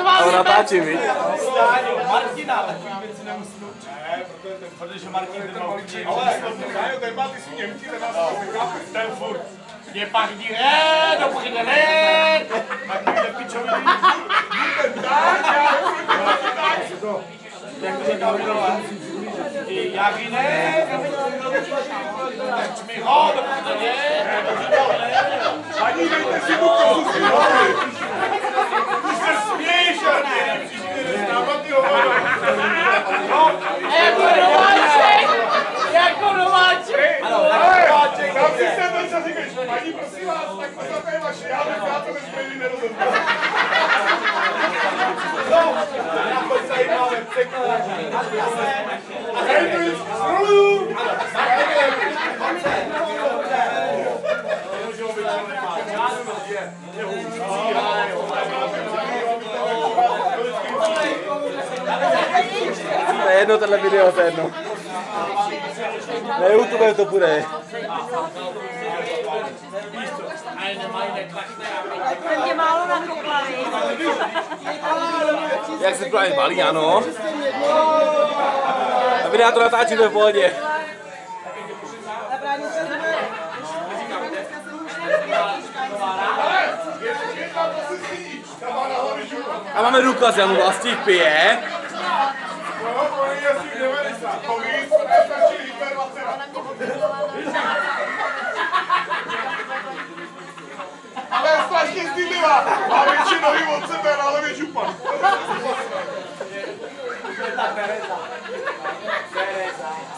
Ale natáčím, víš? Martina, takový věci nemusím učit. Ne, protože Martin ten má učit. Ale ten má ty si Němci, ten nás ten furt. Je pak jdi, dobrý den, tak jde pičový. Jak jiné, čmiho, dobrý den, ani dejte si tu kozu si hovorit. Ty se směješ, ale ty nepřišli neznávat ty hovory. Jako nováček! Kam si se to, co říkáš? Paní, prosím vás, tak to je vaše, já to nezmělí nerozumím. No, jako zajímavé překladání. Hej, to je zrolu! To je jedno tohle video, to je jedno. Na YouTube to bude. Mě málo nakopali. Jak se právě balí, ano. A videa to natáčí, to je v pohodě. A máme důkaz, Janu Vlastík pije. Ale je strašně zdýlivá. Má větší nohy od sebe, ale větší župan.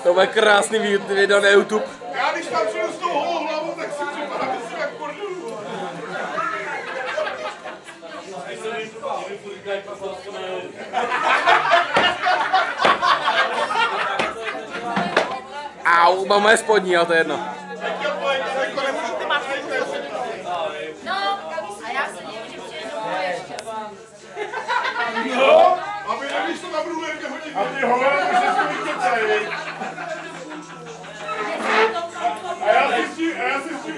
To bude krásný video na YouTube. Já když tam přijdu s tou holou hlavou, tak si připadám, že jsem jak Kornelu. Au, mám moje spodní, ale to je jedno. No, a já se divím, že přijde domů ještě. No, aby nevíš, to tam růle nehodit. A ty holé, že se mi kecají. A já si s tím